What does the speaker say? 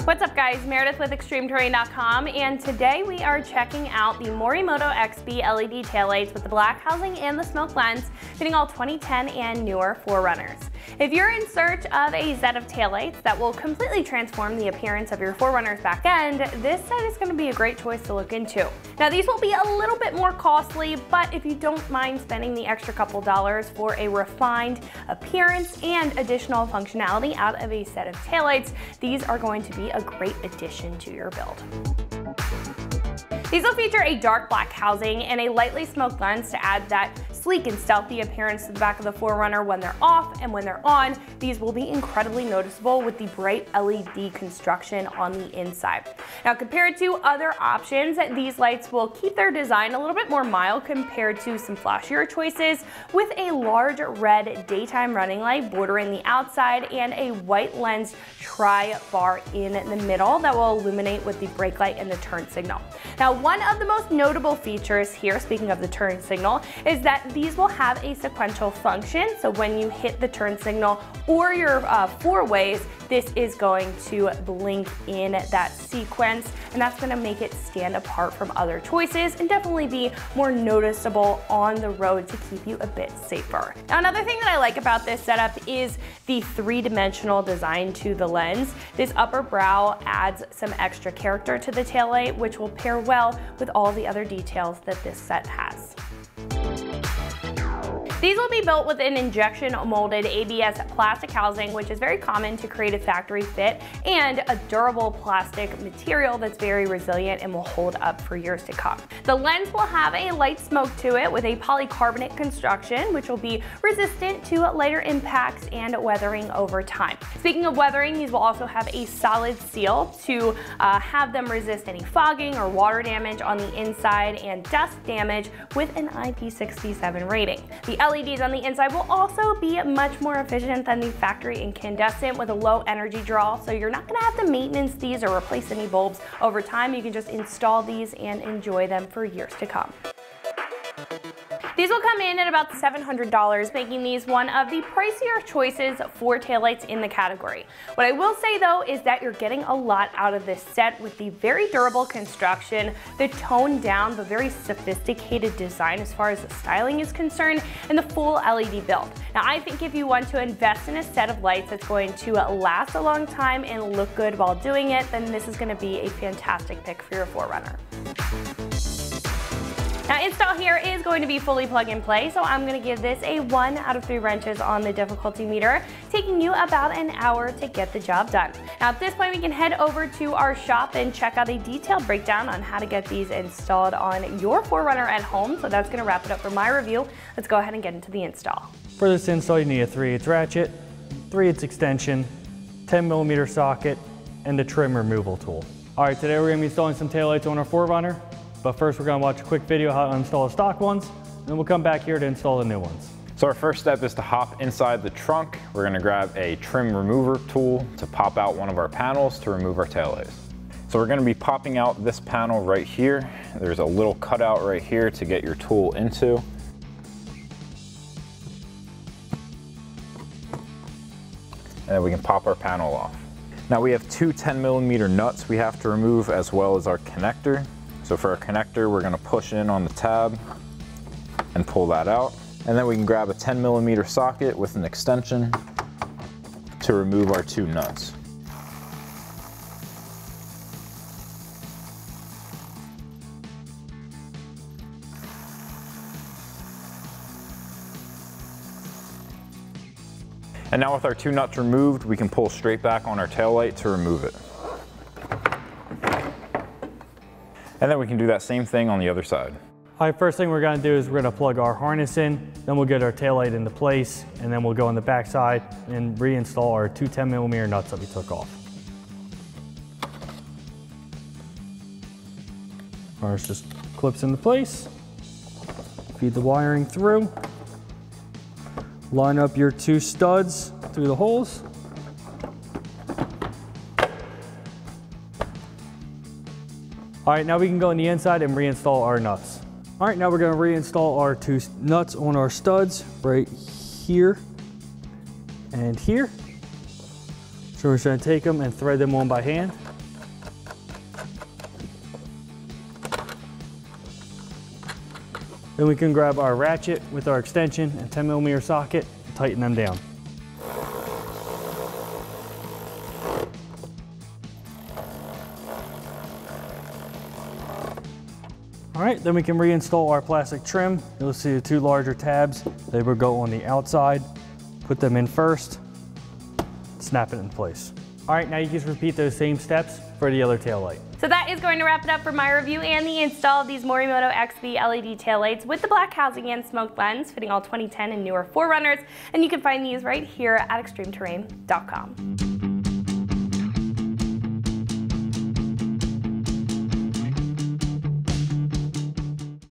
What's up guys, Meredith with ExtremeTerrain.com, and today we are checking out the Morimoto XB LED taillights with the black housing and the smoke lens, fitting all 2010 and newer 4Runners. If you're in search of a set of taillights that will completely transform the appearance of your 4Runner's back end, this set is going to be a great choice to look into. Now these will be a little bit more costly, but if you don't mind spending the extra couple dollars for a refined appearance and additional functionality out of a set of taillights, these are going to be a great addition to your build. These will feature a dark black housing and a lightly smoked lens to add that sleek and stealthy appearance to the back of the 4Runner when they're off, and when they're on, these will be incredibly noticeable with the bright LED construction on the inside. Now compared to other options, these lights will keep their design a little bit more mild compared to some flashier choices, with a large red daytime running light bordering the outside and a white lens tri-bar in the middle that will illuminate with the brake light and the turn signal. Now one of the most notable features here, speaking of the turn signal, is that these will have a sequential function. So when you hit the turn signal or your four ways, this is going to blink in that sequence, and that's going to make it stand apart from other choices and definitely be more noticeable on the road to keep you a bit safer. Now another thing that I like about this setup is the three-dimensional design to the lens. This upper brow adds some extra character to the taillight, which will pair well with all the other details that this set has. These will be built with an injection molded ABS plastic housing, which is very common to create a factory fit, and a durable plastic material that's very resilient and will hold up for years to come. The lens will have a light smoke to it with a polycarbonate construction, which will be resistant to lighter impacts and weathering over time. Speaking of weathering, these will also have a solid seal to have them resist any fogging or water damage on the inside and dust damage with an IP67 rating. The LEDs on the inside will also be much more efficient than the factory incandescent with a low energy draw, so you're not going to have to maintenance these or replace any bulbs over time. You can just install these and enjoy them for years to come. These will come in at about $700, making these one of the pricier choices for taillights in the category. What I will say though is that you're getting a lot out of this set with the very durable construction, the toned down but very sophisticated design as far as the styling is concerned, and the full LED build. Now I think if you want to invest in a set of lights that's going to last a long time and look good while doing it, then this is going to be a fantastic pick for your 4Runner. Now install here is going to be fully plug and play, so I'm going to give this a 1 out of 3 wrenches on the difficulty meter, taking you about an hour to get the job done. Now at this point we can head over to our shop and check out a detailed breakdown on how to get these installed on your 4Runner at home, so that's going to wrap it up for my review. Let's go ahead and get into the install. For this install you need a 3/8 ratchet, 3/8 extension, 10mm socket, and a trim removal tool. Alright, today we're going to be installing some taillights on our 4Runner. But first we're going to watch a quick video how to install the stock ones, and then we'll come back here to install the new ones. So our first step is to hop inside the trunk. We're going to grab a trim remover tool to pop out one of our panels to remove our taillights. So we're going to be popping out this panel right here. There's a little cutout right here to get your tool into. And then we can pop our panel off. Now we have two 10mm nuts we have to remove, as well as our connector. So for our connector, we're gonna push in on the tab and pull that out. And then we can grab a 10mm socket with an extension to remove our two nuts. And now with our two nuts removed, we can pull straight back on our taillight to remove it. And then we can do that same thing on the other side. All right, first thing we're gonna do is we're gonna plug our harness in, then we'll get our taillight into place, and then we'll go on the back side and reinstall our two 10mm nuts that we took off. Harness just clips into place, feed the wiring through, line up your two studs through the holes. All right, now we can go on the inside and reinstall our nuts. All right, now we're gonna reinstall our two nuts on our studs right here and here. So we're just gonna take them and thread them on by hand. Then we can grab our ratchet with our extension and 10mm socket and tighten them down. All right, then we can reinstall our plastic trim. You'll see the two larger tabs. They will go on the outside. Put them in first, snap it in place. All right, now you can just repeat those same steps for the other taillight. So that is going to wrap it up for my review and the install of these Morimoto XB LED taillights with the black housing and smoke lens, fitting all 2010 and newer 4Runners. And you can find these right here at extremeterrain.com.